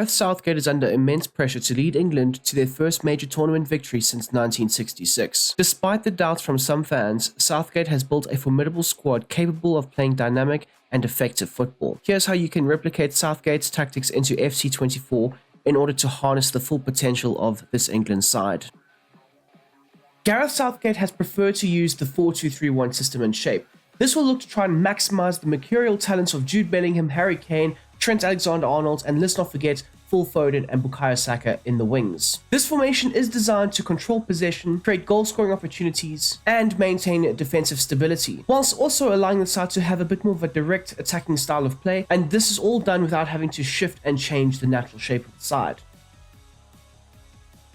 Gareth Southgate is under immense pressure to lead England to their first major tournament victory since 1966. Despite the doubts from some fans, Southgate has built a formidable squad capable of playing dynamic and effective football. Here's how you can replicate Southgate's tactics into FC24 in order to harness the full potential of this England side. Gareth Southgate has preferred to use the 4-2-3-1 system and shape. This will look to try and maximize the mercurial talents of Jude Bellingham, Harry Kane, Trent Alexander-Arnold, and let's not forget Phil Foden and Bukayo Saka in the wings. This formation is designed to control possession, create goal-scoring opportunities, and maintain defensive stability, whilst also allowing the side to have a bit more of a direct attacking style of play, and this is all done without having to shift and change the natural shape of the side.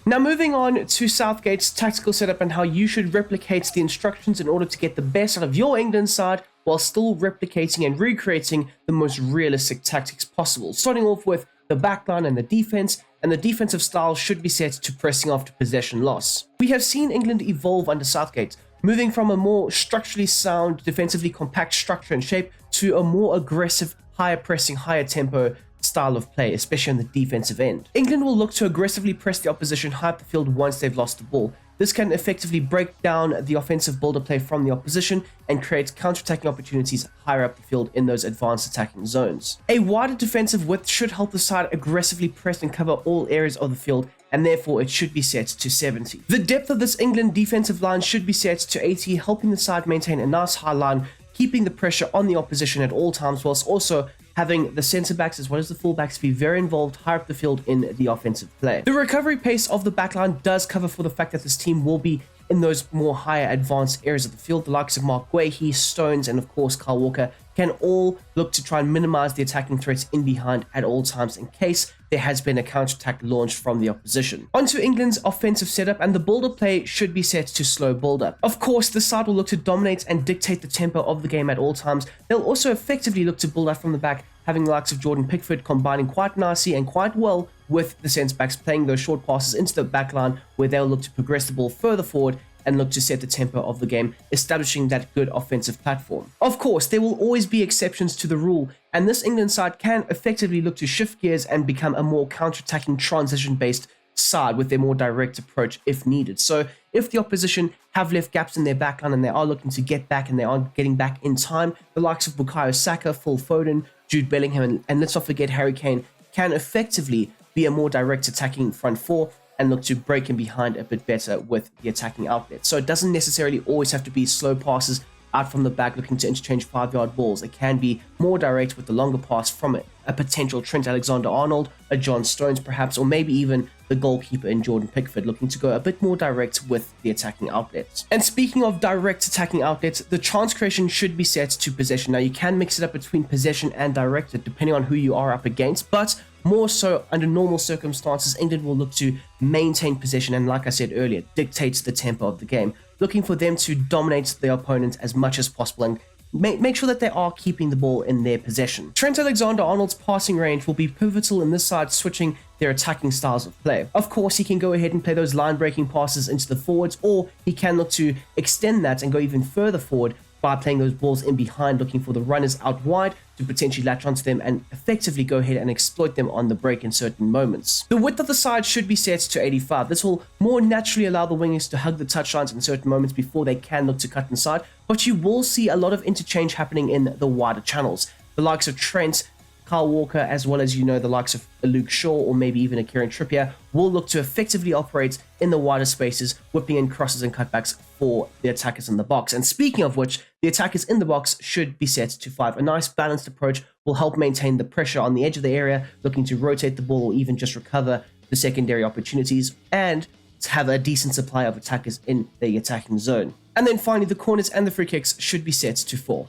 Now moving on to Southgate's tactical setup and how you should replicate the instructions in order to get the best out of your England side while still replicating and recreating the most realistic tactics possible. Starting off with the backline and the defensive style should be set to pressing after possession loss. We have seen England evolve under Southgate, moving from a more structurally sound, defensively compact structure and shape to a more aggressive, higher pressing, higher tempo style of play, especially on the defensive end. England will look to aggressively press the opposition high up the field once they've lost the ball. This can effectively break down the offensive builder play from the opposition and create counter-attacking opportunities higher up the field in those advanced attacking zones. A wider defensive width should help the side aggressively press and cover all areas of the field, and therefore it should be set to 70. The depth of this England defensive line should be set to 80, helping the side maintain a nice high line, keeping the pressure on the opposition at all times, whilst also having the centre-backs as well as the full-backs be very involved higher up the field in the offensive play. The recovery pace of the backline does cover for the fact that this team will be in those more higher advanced areas of the field. The likes of Mark Guehi, Stones, and of course Kyle Walker can all look to try and minimize the attacking threats in behind at all times in case there has been a counter-attack launched from the opposition. Onto England's offensive setup, and the build-up play should be set to slow build-up. Of course, the side will look to dominate and dictate the tempo of the game at all times. They'll also effectively look to build up from the back, having the likes of Jordan Pickford combining quite nicely and quite well with the centre-backs playing those short passes into the back line where they'll look to progress the ball further forward and look to set the tempo of the game, establishing that good offensive platform. Of course, there will always be exceptions to the rule, and this England side can effectively look to shift gears and become a more counter-attacking transition-based side with their more direct approach if needed. So if the opposition have left gaps in their backline and they are looking to get back and they aren't getting back in time, the likes of Bukayo Saka, Phil Foden, Jude Bellingham, and let's not forget Harry Kane can effectively be a more direct attacking front four and look to break in behind a bit better with the attacking outlet. So it doesn't necessarily always have to be slow passes out from the back looking to interchange 5-yard balls. It can be more direct with the longer pass from a potential Trent Alexander-Arnold, a John Stones perhaps, or maybe even the goalkeeper in Jordan Pickford looking to go a bit more direct with the attacking outlets. And speaking of direct attacking outlets, the chance creation should be set to possession. Now you can mix it up between possession and directed depending on who you are up against, but more so under normal circumstances, England will look to maintain possession and, like I said earlier, dictates the tempo of the game, looking for them to dominate their opponent as much as possible and make sure that they are keeping the ball in their possession. Trent Alexander-Arnold's passing range will be pivotal in this side switching their attacking styles of play. Of course, he can go ahead and play those line-breaking passes into the forwards, or he can look to extend that and go even further forward by playing those balls in behind, looking for the runners out wide to potentially latch onto them and effectively go ahead and exploit them on the break in certain moments. The width of the side should be set to 85. This will more naturally allow the wingers to hug the touchlines in certain moments before they can look to cut inside, but you will see a lot of interchange happening in the wider channels. The likes of Trent, Kyle Walker, as well as, the likes of Luke Shaw or maybe even a Kieran Trippier will look to effectively operate in the wider spaces, whipping in crosses and cutbacks for the attackers in the box. And speaking of which, the attackers in the box should be set to 5. A nice balanced approach will help maintain the pressure on the edge of the area, looking to rotate the ball or even just recover the secondary opportunities and to have a decent supply of attackers in the attacking zone. And then finally, the corners and the free kicks should be set to 4.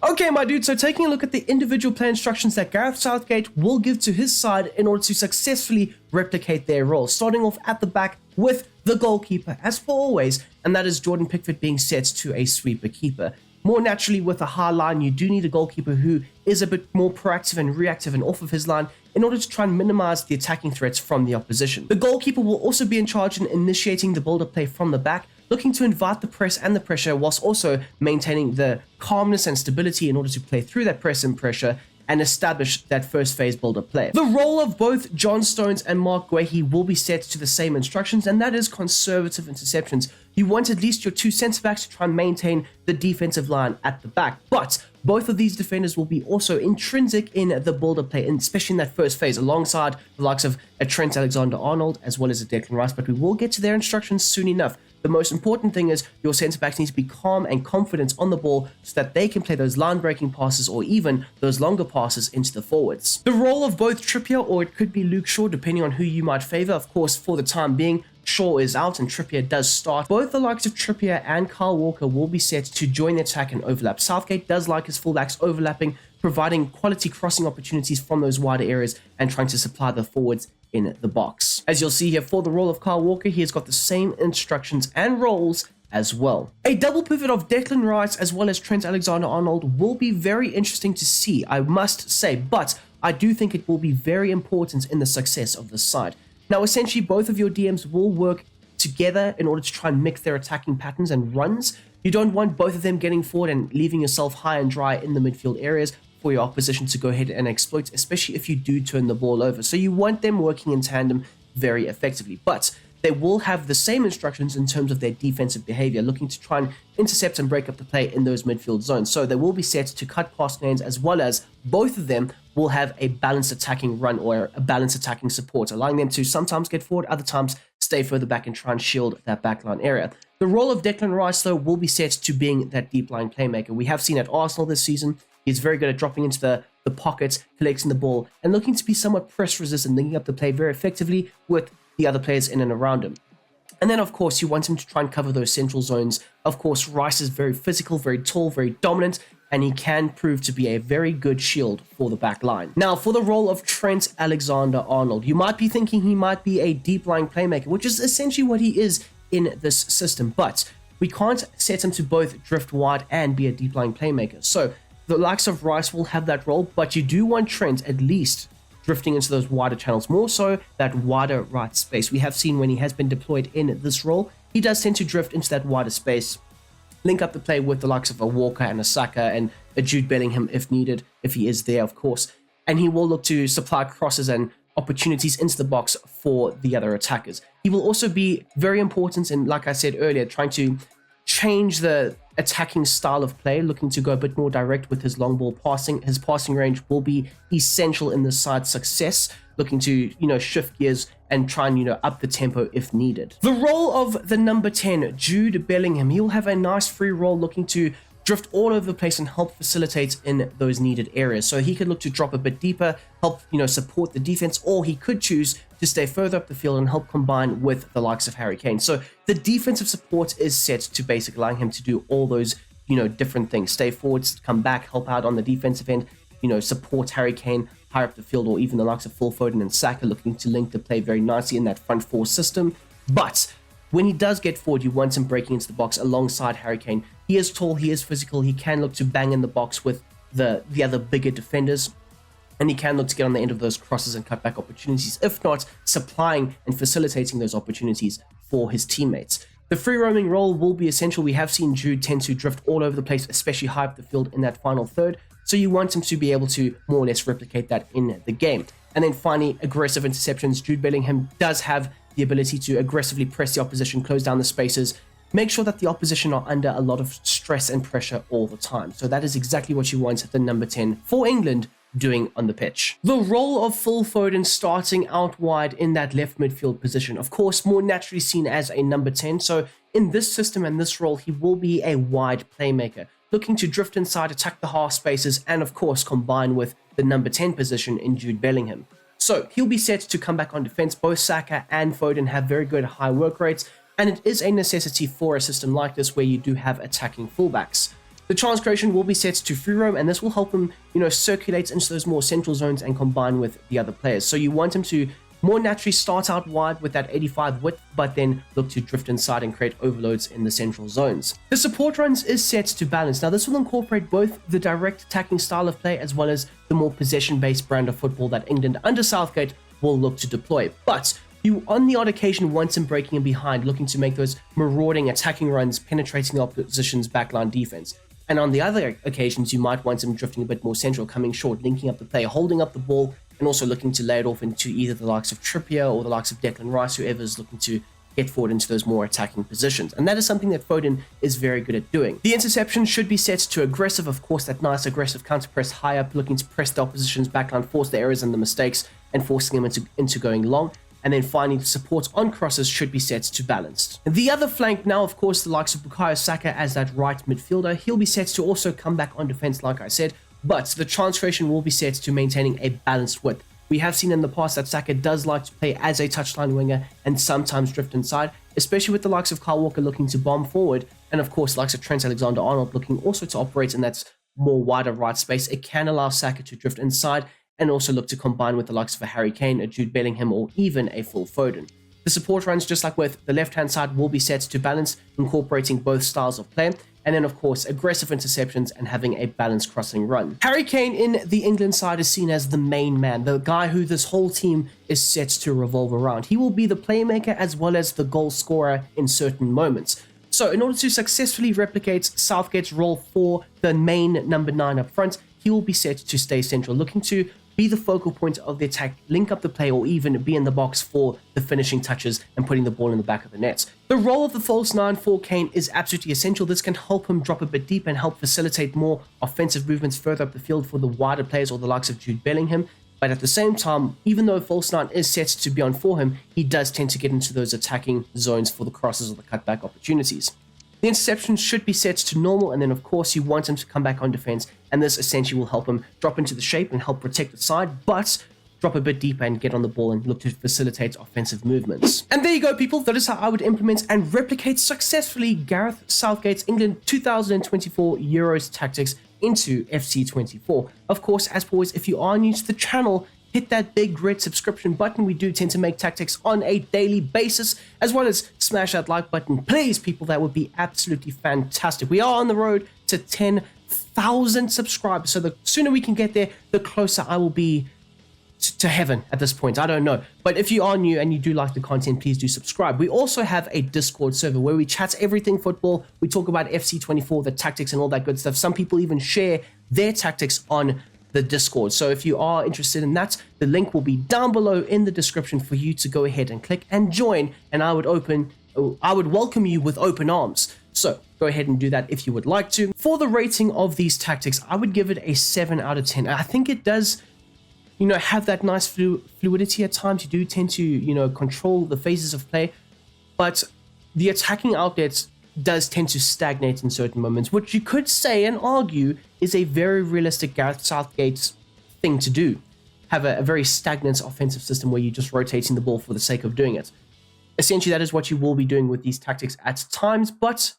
Okay, my dude, so taking a look at the individual play instructions that Gareth Southgate will give to his side in order to successfully replicate their role, starting off at the back with the goalkeeper, as for always, and that is Jordan Pickford being set to a sweeper keeper. More naturally, with a high line, you do need a goalkeeper who is a bit more proactive and reactive and off of his line in order to try and minimize the attacking threats from the opposition. The goalkeeper will also be in charge in initiating the build-up play from the back, looking to invite the press and the pressure whilst also maintaining the calmness and stability in order to play through that press and pressure and establish that first phase build-up play. The role of both John Stones and Mark Guehi will be set to the same instructions, and that is conservative interceptions. You want at least your two centre-backs to try and maintain the defensive line at the back, but both of these defenders will be also intrinsic in the build-up play, and especially in that first phase, alongside the likes of a Trent Alexander-Arnold as well as a Declan Rice, but we will get to their instructions soon enough. The most important thing is your centre-backs need to be calm and confident on the ball so that they can play those line-breaking passes or even those longer passes into the forwards. The role of both Trippier, or it could be Luke Shaw, depending on who you might favour. Of course, for the time being, Shaw is out and Trippier does start. Both the likes of Trippier and Kyle Walker will be set to join the attack and overlap. Southgate does like his fullbacks overlapping, providing quality crossing opportunities from those wider areas and trying to supply the forwards in the box. As you'll see here, for the role of Kyle Walker, he has got the same instructions and roles as well. A double pivot of Declan Rice as well as Trent Alexander-Arnold will be very interesting to see, I must say, but I do think it will be very important in the success of this side. Now, essentially, both of your DMs will work together in order to try and mix their attacking patterns and runs. You don't want both of them getting forward and leaving yourself high and dry in the midfield areas for your opposition to go ahead and exploit, especially if you do turn the ball over. So you want them working in tandem very effectively, but they will have the same instructions in terms of their defensive behavior, looking to try and intercept and break up the play in those midfield zones. So they will be set to cut past lanes, as well as both of them will have a balanced attacking run or a balanced attacking support, allowing them to sometimes get forward, other times stay further back and try and shield that backline area. The role of Declan Rice, though, will be set to being that deep line playmaker. We have seen at Arsenal this season, he's very good at dropping into the pocket, collecting the ball, and looking to be somewhat press resistant, linking up the play very effectively with the other players in and around him. And then, of course, you want him to try and cover those central zones. Of course, Rice is very physical, very tall, very dominant, and he can prove to be a very good shield for the back line. Now, for the role of Trent Alexander-Arnold, you might be thinking he might be a deep-lying playmaker, which is essentially what he is in this system, but we can't set him to both drift wide and be a deep-lying playmaker. So the likes of Rice will have that role, but you do want Trent at least drifting into those wider channels, more so that wider right space. We have seen when he has been deployed in this role, he does tend to drift into that wider space, link up the play with the likes of a Walker and a Saka and a Jude Bellingham if needed, if he is there, of course. And he will look to supply crosses and opportunities into the box for the other attackers. He will also be very important in, like I said earlier, trying to change the attacking style of play, looking to go a bit more direct with his long ball passing. His passing range will be essential in this side's success, looking to, shift gears and try and, up the tempo if needed. The role of the number 10, Jude Bellingham, he'll have a nice free role, looking to drift all over the place and help facilitate in those needed areas. So he could look to drop a bit deeper, help, support the defense, or he could choose to stay further up the field and help combine with the likes of Harry Kane. So the defensive support is set to basically allowing him to do all those, different things. Stay forwards, come back, help out on the defensive end, support Harry Kane higher up the field, or even the likes of Phil Foden and Saka looking to link the play very nicely in that front four system. But when he does get forward, you want him breaking into the box alongside Harry Kane. He is tall, he is physical, he can look to bang in the box with the other bigger defenders, and he can look to get on the end of those crosses and cutback opportunities, if not supplying and facilitating those opportunities for his teammates. The free roaming role will be essential. We have seen Jude tend to drift all over the place, especially high up the field in that final third, so you want him to be able to more or less replicate that in the game. And then finally, aggressive interceptions. Jude Bellingham does have the ability to aggressively press the opposition, close down the spaces, make sure that the opposition are under a lot of stress and pressure all the time. So that is exactly what you want the number 10 for England doing on the pitch. The role of Phil Foden starting out wide in that left midfield position, of course, more naturally seen as a number 10. So in this system and this role, he will be a wide playmaker, looking to drift inside, attack the half spaces, and of course, combine with the number 10 position in Jude Bellingham. So he'll be set to come back on defense. Both Saka and Foden have very good high work rates, and it is a necessity for a system like this where you do have attacking fullbacks. The chance creation will be set to free roam, and this will help him, circulate into those more central zones and combine with the other players. So you want him to more naturally start out wide with that 85 width, but then look to drift inside and create overloads in the central zones. The support runs is set to balance. Now, this will incorporate both the direct attacking style of play as well as the more possession-based brand of football that England under Southgate will look to deploy. But you, on the odd occasion, want him breaking in behind, looking to make those marauding attacking runs, penetrating the opposition's backline defense. And on the other occasions, you might want him drifting a bit more central, coming short, linking up the play, holding up the ball, and also looking to lay it off into either the likes of Trippier or the likes of Declan Rice, whoever is looking to get forward into those more attacking positions. And that is something that Foden is very good at doing. The interception should be set to aggressive, of course, that nice aggressive counter press high up, looking to press the opposition's backline, force the errors and the mistakes, and forcing them into going long. And then finally, the support on crosses should be set to balanced. The other flank now, of course, the likes of Bukayo Saka as that right midfielder, he'll be set to also come back on defense, like I said, but the transformation will be set to maintaining a balanced width. We have seen in the past that Saka does like to play as a touchline winger and sometimes drift inside, especially with the likes of Kyle Walker looking to bomb forward, and of course, the likes of Trent Alexander-Arnold looking also to operate in that more wider right space. It can allow Saka to drift inside and also look to combine with the likes of a Harry Kane, a Jude Bellingham, or even a Phil Foden. The support runs, just like with the left-hand side, will be set to balance, incorporating both styles of play, and then of course aggressive interceptions and having a balanced crossing run. Harry Kane in the England side is seen as the main man, the guy who this whole team is set to revolve around. He will be the playmaker as well as the goal scorer in certain moments. So in order to successfully replicate Southgate's role for the main number 9 up front, he will be set to stay central, looking to be the focal point of the attack, link up the play, or even be in the box for the finishing touches and putting the ball in the back of the net. The role of the false 9 for Kane is absolutely essential. This can help him drop a bit deep and help facilitate more offensive movements further up the field for the wider players or the likes of Jude Bellingham. But at the same time, even though false 9 is set to be on for him, he does tend to get into those attacking zones for the crosses or the cutback opportunities. The interception should be set to normal, and then of course you want him to come back on defense, and this essentially will help him drop into the shape and help protect the side, but drop a bit deeper and get on the ball and look to facilitate offensive movements. And there you go, people. That is how I would implement and replicate successfully Gareth Southgate's England 2024 Euros tactics into FC24. Of course, as always, if you are new to the channel, hit that big red subscription button. We do tend to make tactics on a daily basis, as well as smash that like button. Please, people, that would be absolutely fantastic. We are on the road to 10,000 subscribers, so the sooner we can get there, the closer I will be to heaven at this point. I don't know. But if you are new and you do like the content, please do subscribe. We also have a Discord server where we chat everything football. We talk about FC24, the tactics and all that good stuff. Some people even share their tactics on the Discord. So if you are interested in that, the link will be down below in the description for you to go ahead and click and join, and I would welcome you with open arms. So go ahead and do that if you would like to. For the rating of these tactics, I would give it a 7 out of 10. I think it does, have that nice fluidity at times. You do tend to, control the phases of play, but the attacking outlets does tend to stagnate in certain moments, which you could say and argue is a very realistic Gareth Southgate thing to do. Have a very stagnant offensive system where you're just rotating the ball for the sake of doing it. Essentially, that is what you will be doing with these tactics at times, but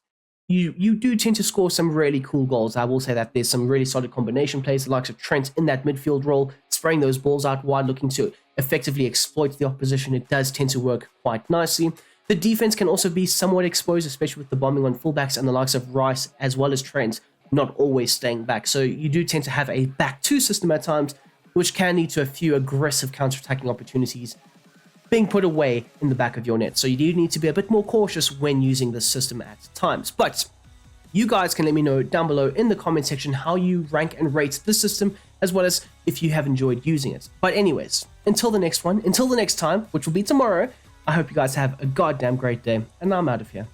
you do tend to score some really cool goals. I will say that there's some really solid combination plays, the likes of Trent in that midfield role, spraying those balls out wide, looking to effectively exploit the opposition. It does tend to work quite nicely. The defense can also be somewhat exposed, especially with the bombing on fullbacks and the likes of Rice as well as Trent not always staying back. So you do tend to have a back-two system at times, which can lead to a few aggressive counter-attacking opportunities being put away in the back of your net. So you do need to be a bit more cautious when using this system at times. But you guys can let me know down below in the comment section how you rank and rate this system, as well as if you have enjoyed using it. But anyways, until the next time, which will be tomorrow, I hope you guys have a goddamn great day, and I'm out of here.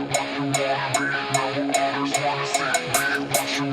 What you wanna be, no others wanna see me. What you